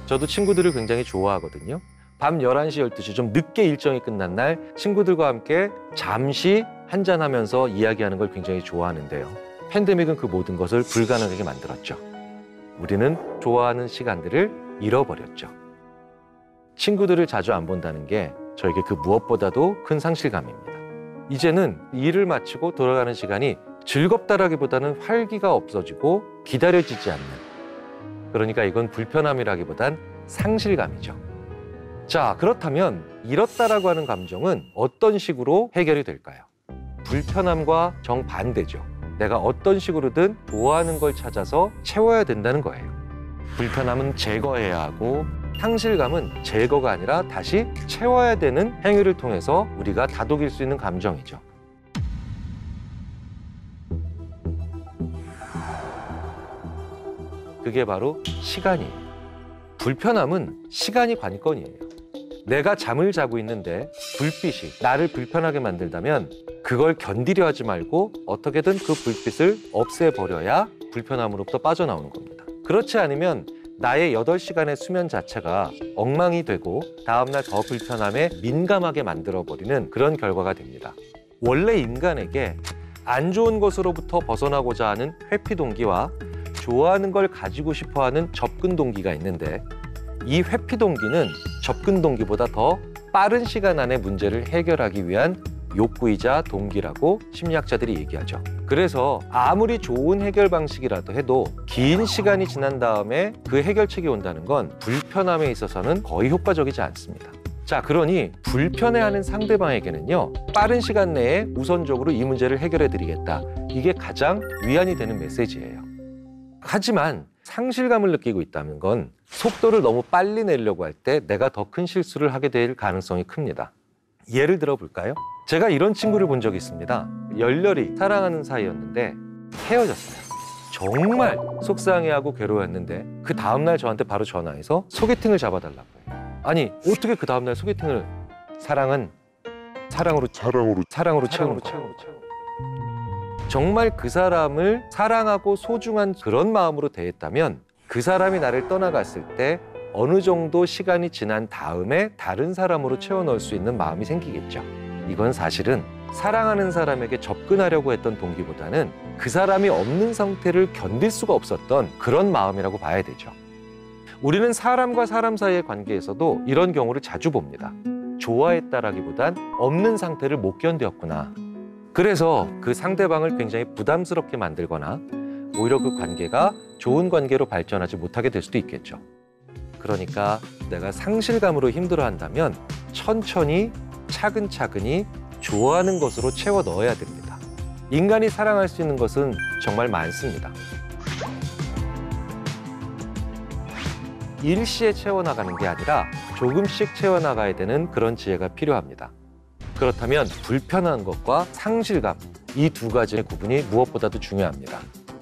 Speaker 1: 저도 친구들을 굉장히 좋아하거든요. 밤 11시, 12시 좀 늦게 일정이 끝난 날 친구들과 함께 잠시 한잔하면서 이야기하는 걸 굉장히 좋아하는데요. 팬데믹은 그 모든 것을 불가능하게 만들었죠. 우리는 좋아하는 시간들을 잃어버렸죠. 친구들을 자주 안 본다는 게 저에게 그 무엇보다도 큰 상실감입니다. 이제는 일을 마치고 돌아가는 시간이 즐겁다라기보다는 활기가 없어지고 기다려지지 않는, 그러니까 이건 불편함이라기보단 상실감이죠. 자, 그렇다면 잃었다라고 하는 감정은 어떤 식으로 해결이 될까요? 불편함과 정반대죠. 내가 어떤 식으로든 좋아하는 걸 찾아서 채워야 된다는 거예요. 불편함은 제거해야 하고 상실감은 제거가 아니라 다시 채워야 되는 행위를 통해서 우리가 다독일 수 있는 감정이죠. 그게 바로 시간이에요. 불편함은 시간이 관건이에요. 내가 잠을 자고 있는데 불빛이 나를 불편하게 만들다면 그걸 견디려 하지 말고 어떻게든 그 불빛을 없애버려야 불편함으로부터 빠져나오는 겁니다. 그렇지 않으면 나의 8시간의 수면 자체가 엉망이 되고 다음날 더 불편함에 민감하게 만들어버리는 그런 결과가 됩니다. 원래 인간에게 안 좋은 것으로부터 벗어나고자 하는 회피 동기와 좋아하는 걸 가지고 싶어하는 접근 동기가 있는데 이 회피 동기는 접근 동기보다 더 빠른 시간 안에 문제를 해결하기 위한 욕구이자 동기라고 심리학자들이 얘기하죠. 그래서 아무리 좋은 해결 방식이라도 해도 긴 시간이 지난 다음에 그 해결책이 온다는 건 불편함에 있어서는 거의 효과적이지 않습니다. 자, 그러니 불편해하는 상대방에게는요, 빠른 시간 내에 우선적으로 이 문제를 해결해 드리겠다. 이게 가장 위안이 되는 메시지예요. 하지만 상실감을 느끼고 있다는 건 속도를 너무 빨리 내려고 할 때 내가 더 큰 실수를 하게 될 가능성이 큽니다. 예를 들어 볼까요? 제가 이런 친구를 본 적이 있습니다. 열렬히 사랑하는 사이였는데 헤어졌어요. 정말 속상해하고 괴로워했는데 그 다음날 저한테 바로 전화해서 소개팅을 잡아달라고 해요. 아니, 어떻게 그 다음날 소개팅을 사랑은 사랑으로 채우는 거예요. 정말 그 사람을 사랑하고 소중한 그런 마음으로 대했다면 그 사람이 나를 떠나갔을 때 어느 정도 시간이 지난 다음에 다른 사람으로 채워 넣을 수 있는 마음이 생기겠죠. 이건 사실은 사랑하는 사람에게 접근하려고 했던 동기보다는 그 사람이 없는 상태를 견딜 수가 없었던 그런 마음이라고 봐야 되죠. 우리는 사람과 사람 사이의 관계에서도 이런 경우를 자주 봅니다. 좋아했다라기보단 없는 상태를 못 견뎠구나. 그래서 그 상대방을 굉장히 부담스럽게 만들거나 오히려 그 관계가 좋은 관계로 발전하지 못하게 될 수도 있겠죠. 그러니까 내가 상실감으로 힘들어한다면 천천히 차근차근히 좋아하는 것으로 채워 넣어야 됩니다. 인간이 사랑할 수 있는 것은 정말 많습니다. 일시에 채워나가는 게 아니라 조금씩 채워나가야 되는 그런 지혜가 필요합니다. 그렇다면 불편한 것과 상실감, 이 두 가지의 구분이 무엇보다도 중요합니다.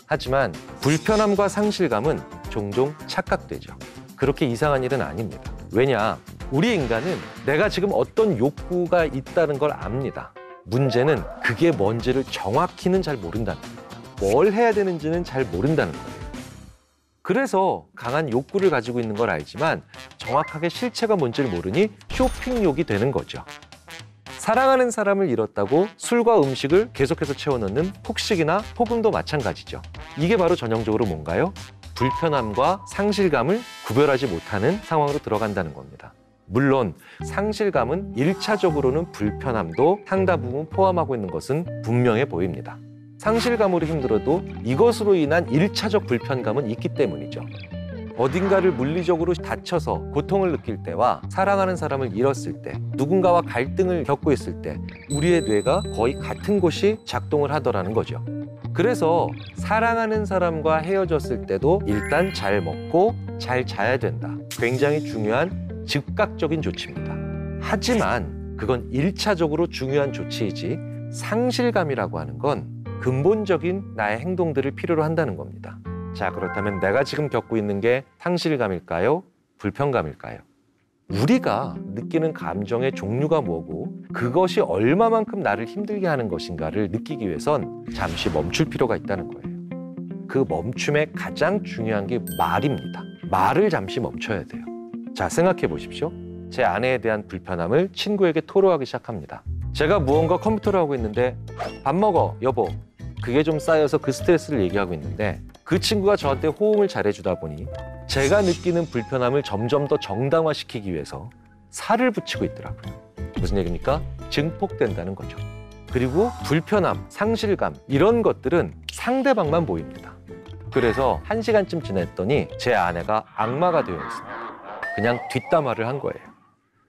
Speaker 1: 하지만 불편함과 상실감은 종종 착각되죠. 그렇게 이상한 일은 아닙니다. 왜냐? 우리 인간은 내가 지금 어떤 욕구가 있다는 걸 압니다. 문제는 그게 뭔지를 정확히는 잘 모른다는 거예요. 뭘 해야 되는지는 잘 모른다는 거예요. 그래서 강한 욕구를 가지고 있는 걸 알지만 정확하게 실체가 뭔지를 모르니 쇼핑욕이 되는 거죠. 사랑하는 사람을 잃었다고 술과 음식을 계속해서 채워넣는 폭식이나 폭음도 마찬가지죠. 이게 바로 전형적으로 뭔가요? 불편함과 상실감을 구별하지 못하는 상황으로 들어간다는 겁니다. 물론 상실감은 1차적으로는 불편함도 상당 부분 포함하고 있는 것은 분명해 보입니다. 상실감으로 힘들어도 이것으로 인한 1차적 불편감은 있기 때문이죠. 어딘가를 물리적으로 다쳐서 고통을 느낄 때와 사랑하는 사람을 잃었을 때, 누군가와 갈등을 겪고 있을 때 우리의 뇌가 거의 같은 곳이 작동을 하더라는 거죠. 그래서 사랑하는 사람과 헤어졌을 때도 일단 잘 먹고 잘 자야 된다. 굉장히 중요한 즉각적인 조치입니다. 하지만 그건 1차적으로 중요한 조치이지 상실감이라고 하는 건 근본적인 나의 행동들을 필요로 한다는 겁니다. 자, 그렇다면 내가 지금 겪고 있는 게 상실감일까요? 불편감일까요? 우리가 느끼는 감정의 종류가 뭐고 그것이 얼마만큼 나를 힘들게 하는 것인가를 느끼기 위해선 잠시 멈출 필요가 있다는 거예요. 그 멈춤의 가장 중요한 게 말입니다. 말을 잠시 멈춰야 돼요. 자, 생각해 보십시오. 제 아내에 대한 불편함을 친구에게 토로하기 시작합니다. 제가 무언가 컴퓨터를 하고 있는데 밥 먹어, 여보. 그게 좀 쌓여서 그 스트레스를 얘기하고 있는데 그 친구가 저한테 호응을 잘해주다 보니 제가 느끼는 불편함을 점점 더 정당화시키기 위해서 살을 붙이고 있더라고요. 무슨 얘기입니까? 증폭된다는 거죠. 그리고 불편함, 상실감 이런 것들은 상대방만 보입니다. 그래서 1시간쯤 지났더니 제 아내가 악마가 되어 있습니다. 그냥 뒷담화를 한 거예요.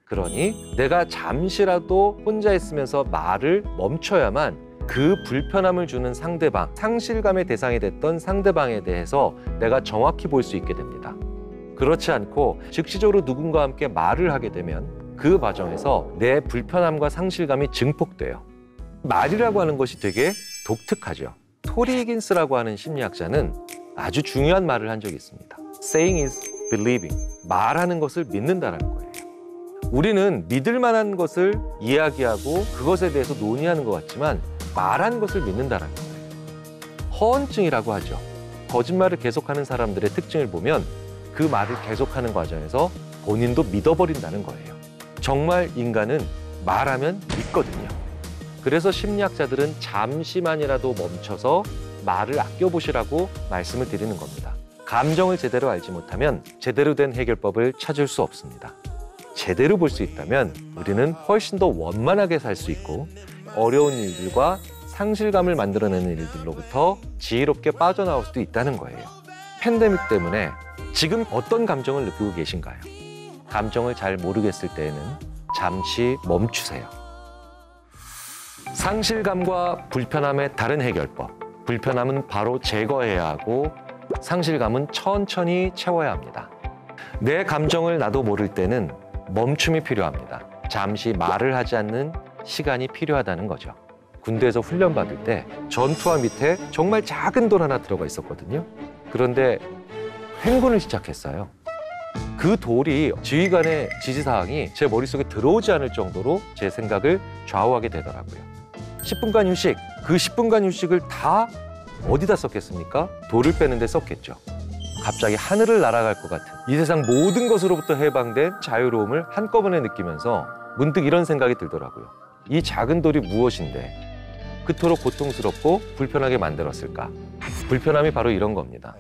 Speaker 1: 그러니 내가 잠시라도 혼자 있으면서 말을 멈춰야만 그 불편함을 주는 상대방, 상실감의 대상이 됐던 상대방에 대해서 내가 정확히 볼 수 있게 됩니다. 그렇지 않고 즉시적으로 누군가와 함께 말을 하게 되면 그 과정에서 내 불편함과 상실감이 증폭돼요. 말이라고 하는 것이 되게 독특하죠. 토리 히긴스라고 하는 심리학자는 아주 중요한 말을 한 적이 있습니다. Saying is believing. 말하는 것을 믿는다는 거예요. 우리는 믿을 만한 것을 이야기하고 그것에 대해서 논의하는 것 같지만 말한 것을 믿는다는 거예요. 허언증이라고 하죠. 거짓말을 계속하는 사람들의 특징을 보면 그 말을 계속하는 과정에서 본인도 믿어버린다는 거예요. 정말 인간은 말하면 믿거든요. 그래서 심리학자들은 잠시만이라도 멈춰서 말을 아껴보시라고 말씀을 드리는 겁니다. 감정을 제대로 알지 못하면 제대로 된 해결법을 찾을 수 없습니다. 제대로 볼 수 있다면 우리는 훨씬 더 원만하게 살 수 있고 어려운 일들과 상실감을 만들어내는 일들로부터 지혜롭게 빠져나올 수도 있다는 거예요. 팬데믹 때문에 지금 어떤 감정을 느끼고 계신가요? 감정을 잘 모르겠을 때에는 잠시 멈추세요. 상실감과 불편함의 다른 해결법. 불편함은 바로 제거해야 하고 상실감은 천천히 채워야 합니다. 내 감정을 나도 모를 때는 멈춤이 필요합니다. 잠시 말을 하지 않는 시간이 필요하다는 거죠. 군대에서 훈련받을 때 전투화 밑에 정말 작은 돌 하나 들어가 있었거든요. 그런데 행군을 시작했어요. 그 돌이 지휘관의 지시사항이 제 머릿속에 들어오지 않을 정도로 제 생각을 좌우하게 되더라고요. 10분간 휴식, 그 10분간 휴식을 다 어디다 썼겠습니까? 돌을 빼는 데 썼겠죠. 갑자기 하늘을 날아갈 것 같은 이 세상 모든 것으로부터 해방된 자유로움을 한꺼번에 느끼면서 문득 이런 생각이 들더라고요. 이 작은 돌이 무엇인데 그토록 고통스럽고 불편하게 만들었을까? 불편함이 바로 이런 겁니다.